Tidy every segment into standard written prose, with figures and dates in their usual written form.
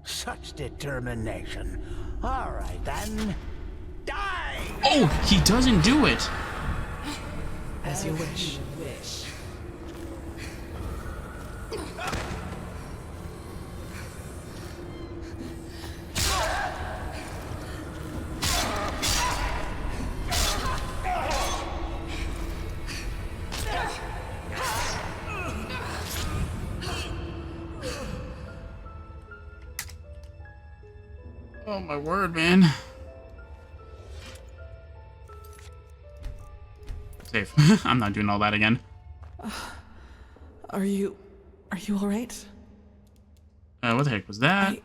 Such determination. All right, then. Die! Oh, he doesn't do it. As you wish. Oh my word, man. Safe. I'm not doing all that again. Are you all right? What the heck was that?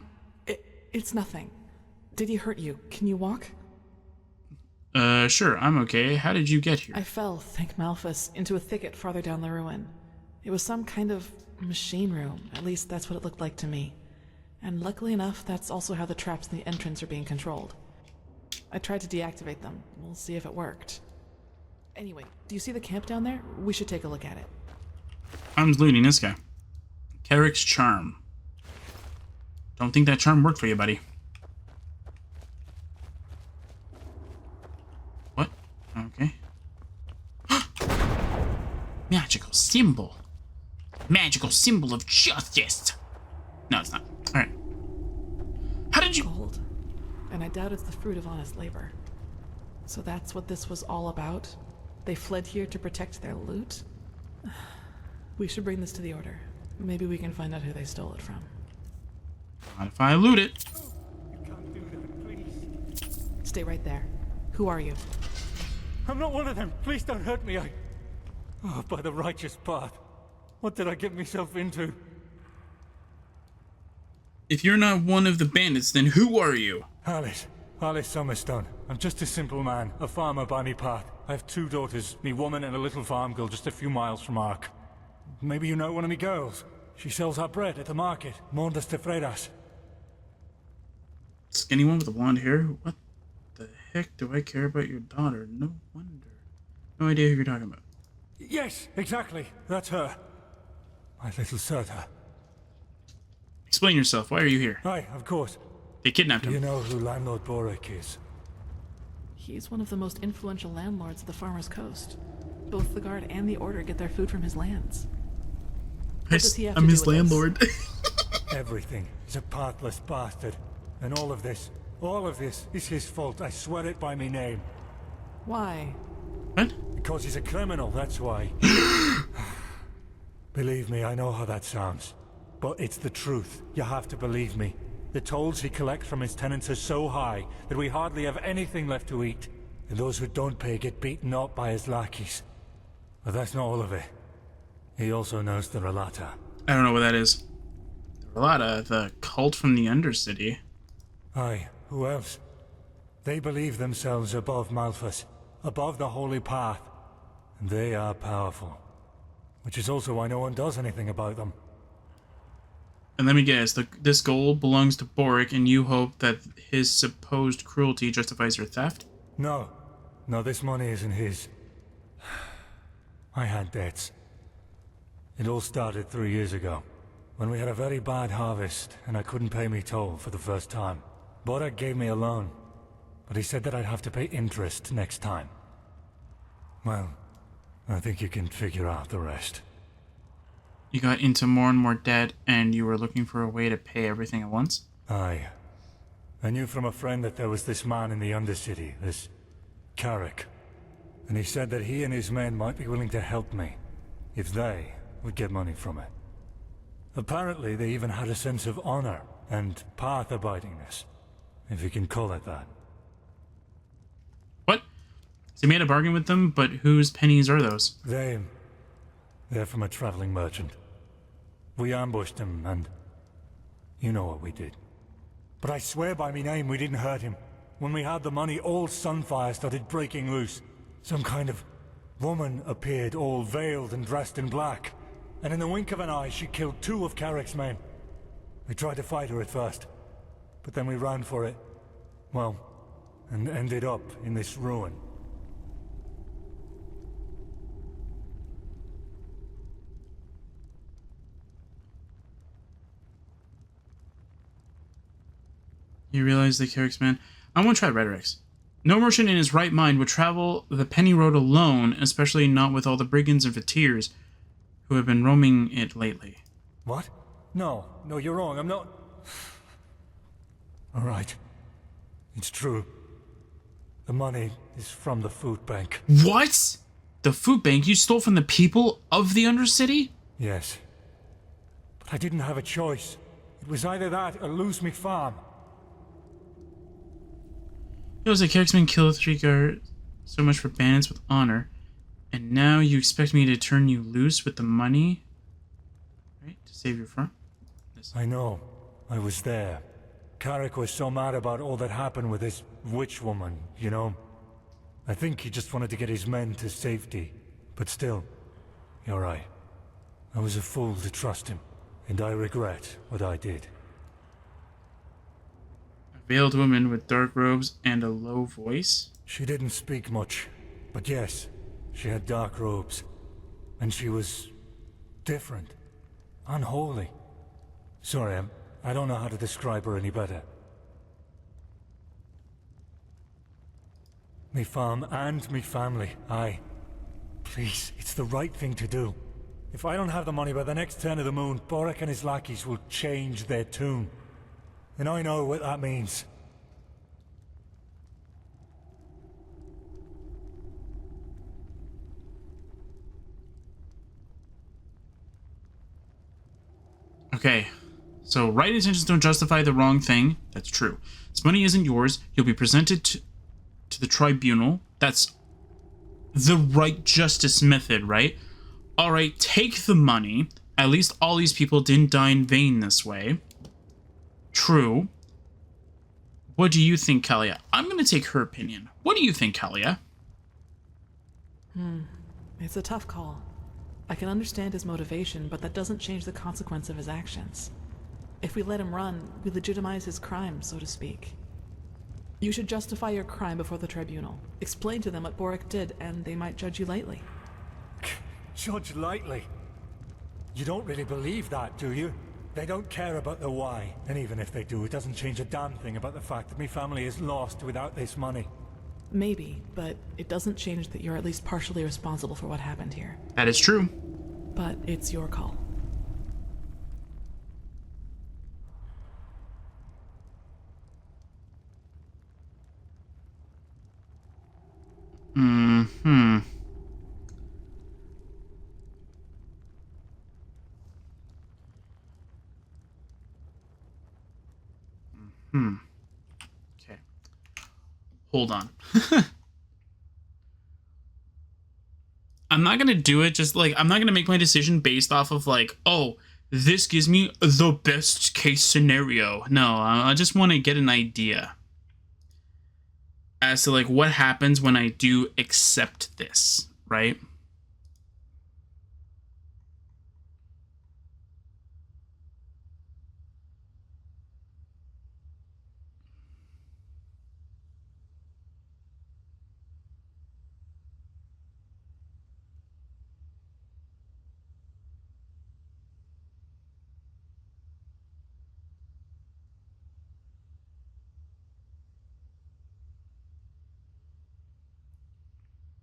It's nothing. Did he hurt you? Can you walk? Sure, I'm okay. How did you get here? I fell, thank Malphus, into a thicket farther down the ruin. It was some kind of machine room. At least that's what it looked like to me. And luckily enough, that's also how the traps in the entrance are being controlled. I tried to deactivate them. We'll see if it worked. Anyway, do you see the camp down there? We should take a look at it. I'm looting this guy. Carrick's charm. Don't think that charm worked for you, buddy. What? Okay. Magical symbol. Magical symbol of justice. No, it's not. Alright. How did you... Gold. And I doubt it's the fruit of honest labor. So that's what this was all about? They fled here to protect their loot? We should bring this to the Order. Maybe we can find out who they stole it from. Not if I loot it. You can't do that, please. Stay right there. Who are you? I'm not one of them. Please don't hurt me. Oh, by the righteous path. What did I get myself into? If you're not one of the bandits, then who are you? Alice Summerstone. I'm just a simple man, a farmer by me path. I have 2 daughters, me woman and a little farm girl just a few miles from Ark. Maybe you know one of me girls. She sells our bread at the market, Mondas de Freiras. Skinny one with the blonde hair? What the heck do I care about your daughter? No wonder. No idea who you're talking about. Yes, exactly. That's her. My little Surta. Explain yourself. Why are you here? Aye, of course. They kidnapped Do you him. know who Landlord Borek is? He's one of the most influential landlords of the Farmer's Coast. Both the Guard and the Order get their food from his lands. Does he have I'm to his do with this? landlord. Everything. He's a pathless bastard. And all of this is his fault. I swear it by me name. Why? What? Because he's a criminal, that's why. Believe me, I know how that sounds. But it's the truth. You have to believe me. The tolls he collects from his tenants are so high that we hardly have anything left to eat. And those who don't pay get beaten up by his lackeys. But that's not all of it. He also knows the Relata. I don't know what that is. The Relata, the cult from the Undercity. Aye, who else? They believe themselves above Malphus, above the Holy Path. And they are powerful. Which is also why no one does anything about them. And let me guess, this gold belongs to Boric, and you hope that his supposed cruelty justifies your theft? No. No, this money isn't his. I had debts. It all started 3 years ago, when we had a very bad harvest, and I couldn't pay me toll for the first time. Boric gave me a loan, but he said that I'd have to pay interest next time. Well, I think you can figure out the rest. You got into more and more debt, and you were looking for a way to pay everything at once? Aye. I knew from a friend that there was this man in the Undercity, this Carrick. And he said that he and his men might be willing to help me, if they would get money from it. Apparently, they even had a sense of honor and path-abidingness, if you can call it that. What? So you made a bargain with them, but whose pennies are those? They're from a traveling merchant. We ambushed him, and you know what we did. But I swear by me name we didn't hurt him. When we had the money, all Sunfire started breaking loose. Some kind of woman appeared, all veiled and dressed in black. And in the wink of an eye, she killed 2 of Carrick's men. We tried to fight her at first, but then we ran for it. Well, and ended up in this ruin. You realize the Carrick's man. I won't try rhetorics. No merchant in his right mind would travel the Penny Road alone, especially not with all the brigands and fakirs who have been roaming it lately. What? No, you're wrong. I'm not... All right. It's true. The money is from the food bank. What? The food bank you stole from the people of the Undercity? Yes. But I didn't have a choice. It was either that or lose me farm. It was a Carricksman killed 3 guards, so much for bandits with honor. And now you expect me to turn you loose with the money? Right? To save your farm? I know. I was there. Carrick was so mad about all that happened with his witch woman, you know? I think he just wanted to get his men to safety. But still, you're right. I was a fool to trust him, and I regret what I did. A veiled woman with dark robes and a low voice? She didn't speak much, but yes, she had dark robes. And she was... different. Unholy. Sorry, I don't know how to describe her any better. Me farm and me family, aye. Please, it's the right thing to do. If I don't have the money by the next turn of the moon, Boric and his lackeys will change their tune. And I know what that means. Okay, so right intentions don't justify the wrong thing. That's true. This money isn't yours. You'll be presented to the tribunal. That's the right justice method, right? Alright, take the money. At least all these people didn't die in vain this way. True. What do you think, Kalia? I'm going to take her opinion. What do you think, Kalia? It's a tough call. I can understand his motivation, but that doesn't change the consequence of his actions. If we let him run, we legitimize his crime, so to speak. You should justify your crime before the tribunal. Explain to them what Boric did, and they might judge you lightly. Judge lightly? You don't really believe that, do you? They don't care about the why, and even if they do, it doesn't change a damn thing about the fact that me family is lost without this money. Maybe, but it doesn't change that you're at least partially responsible for what happened here. That is true. But it's your call. Okay. Hold on. I'm not gonna do it just like, I'm not gonna make my decision based off of like, oh, this gives me the best case scenario. No, I just want to get an idea as to like what happens when I do accept this, right?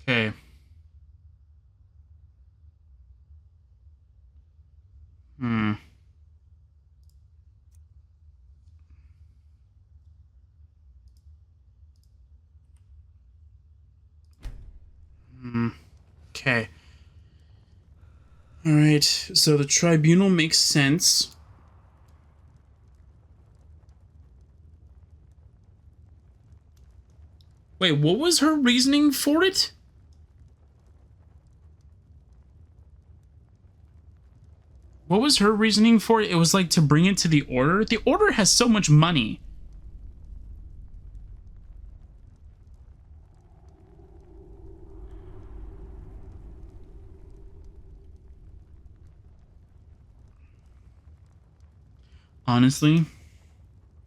Okay. Okay. All right. So the tribunal makes sense. Wait, what was her reasoning for it? What was her reasoning for it? It was like to bring it to the Order? The Order has so much money. Honestly,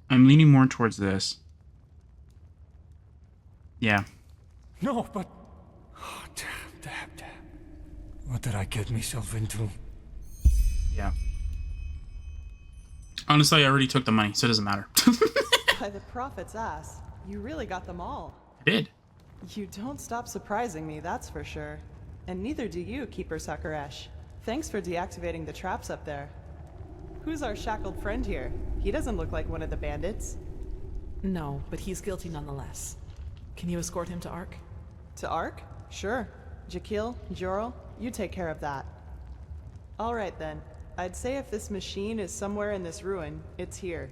I'm leaning more towards this. Yeah. No, but... Oh, damn. What did I get myself into? Yeah. Honestly, I already took the money, so it doesn't matter. By the prophet's ass, you really got them all. I did. You don't stop surprising me, that's for sure. And neither do you, Keeper Sakaresh. Thanks for deactivating the traps up there. Who's our shackled friend here? He doesn't look like one of the bandits. No, but he's guilty nonetheless. Can you escort him to Ark? To Ark? Sure. Jakil, Jorel, you take care of that. Alright then. I'd say if this machine is somewhere in this ruin, it's here.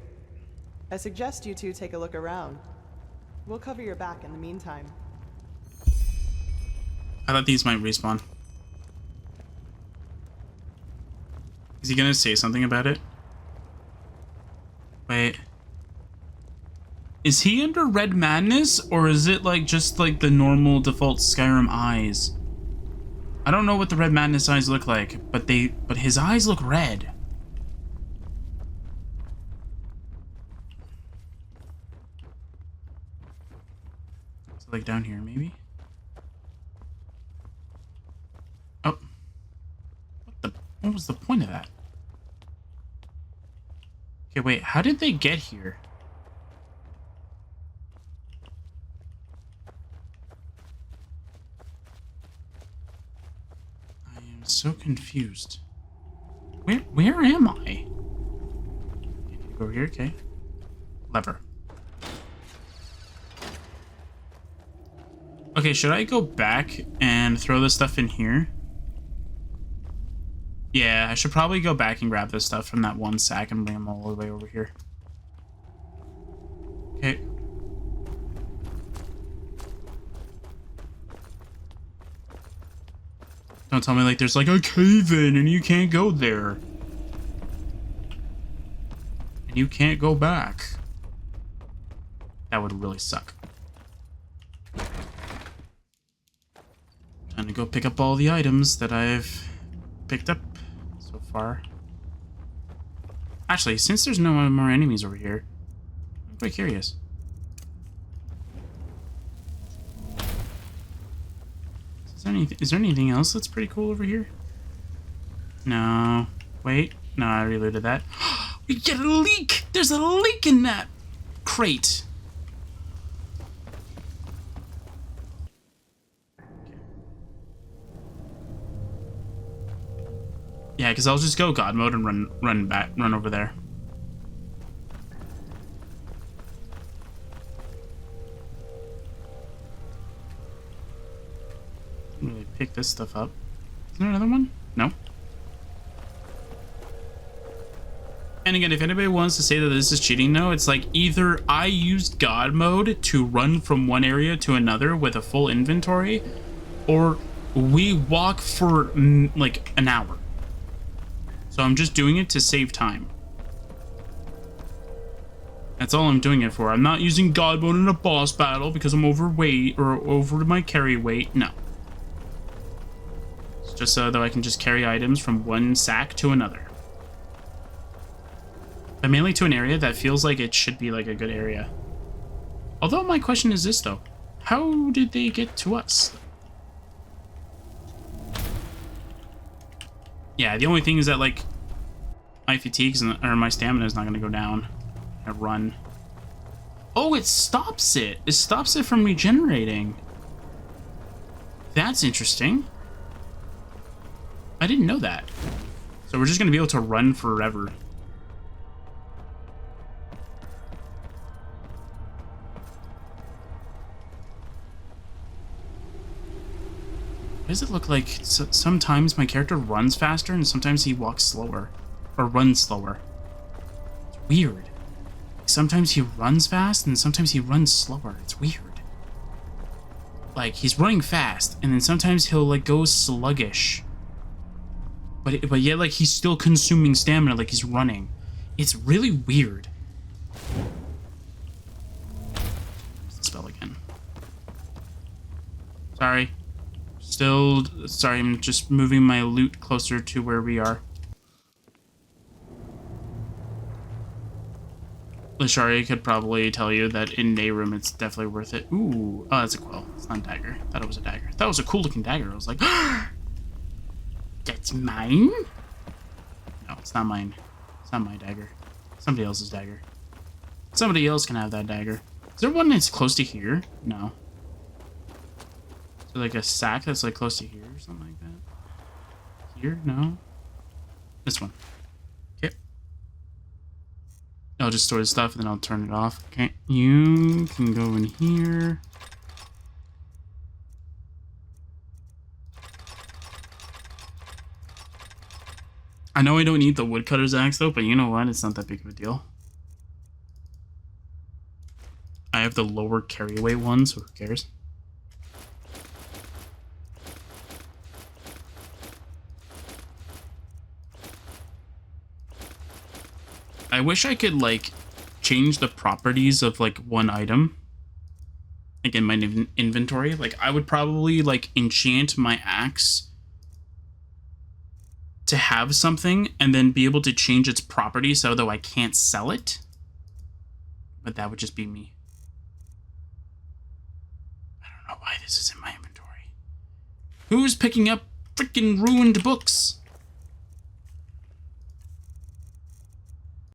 I suggest you two take a look around. We'll cover your back in the meantime. I thought these might respawn. Is he gonna say something about it? Wait. Is he under red madness, or is it like just like the normal default Skyrim eyes? I don't know what the red madness eyes look like, but his eyes look red. So like down here maybe? Oh. What was the point of that? Okay, wait, how did they get here? I am so confused. Where am I? Okay, need to go over here, okay. Lever. Okay, should I go back and throw this stuff in here? Yeah, I should probably go back and grab this stuff from that one sack and bring them all the way over here. Okay. Don't tell me like there's like a cave in and you can't go there. And you can't go back. That would really suck. Time to go pick up all the items that I've picked up so far. Actually, since there's no more enemies over here, I'm quite curious. Is there anything else that's pretty cool over here? No. Wait. No, I reloaded that. We get a leak! There's a leak in that crate! Yeah, because I'll just go God mode and run over there. Didn't really pick this stuff up. Is there another one? No. And again, if anybody wants to say that this is cheating, though, it's like either I used God mode to run from one area to another with a full inventory, or we walk for like an hour. So I'm just doing it to save time. That's all I'm doing it for. I'm not using God mode in a boss battle because I'm overweight or over my carry weight. No. It's just so that I can just carry items from one sack to another. But mainly to an area that feels like it should be like a good area. Although my question is this though. How did they get to us? Yeah, the only thing is that, like, my fatigues or my stamina is not going to go down. I run. Oh, it stops it. It stops it from regenerating. That's interesting. I didn't know that. So we're just going to be able to run forever. Why does it look like sometimes my character runs faster and sometimes he walks slower? Or runs slower? It's weird. Sometimes he runs fast and sometimes he runs slower. It's weird. Like, he's running fast and then sometimes he'll, like, go sluggish. But yet, like, he's still consuming stamina like he's running. It's really weird. What's the spell again? Sorry. Still, sorry, I'm just moving my loot closer to where we are. Lashari could probably tell you that in Nehrum it's definitely worth it. Ooh, oh, that's a quill. It's not a dagger. Thought it was a dagger. That was a cool looking dagger. I was like, that's mine? No, it's not mine. It's not my dagger. Somebody else's dagger. Somebody else can have that dagger. Is there one that's close to here? No. So like a sack that's like close to here or something like that? Here? No? This one. Okay. I'll just store the stuff and then I'll turn it off. Okay. You can go in here. I know I don't need the woodcutter's axe though, but you know what? It's not that big of a deal. I have the lower carry weight one, so who cares? I wish I could, like, change the properties of, like, one item. Like, in my inventory. Like, I would probably, like, enchant my axe to have something and then be able to change its properties, although I can't sell it. But that would just be me. I don't know why this is in my inventory. Who's picking up freaking ruined books?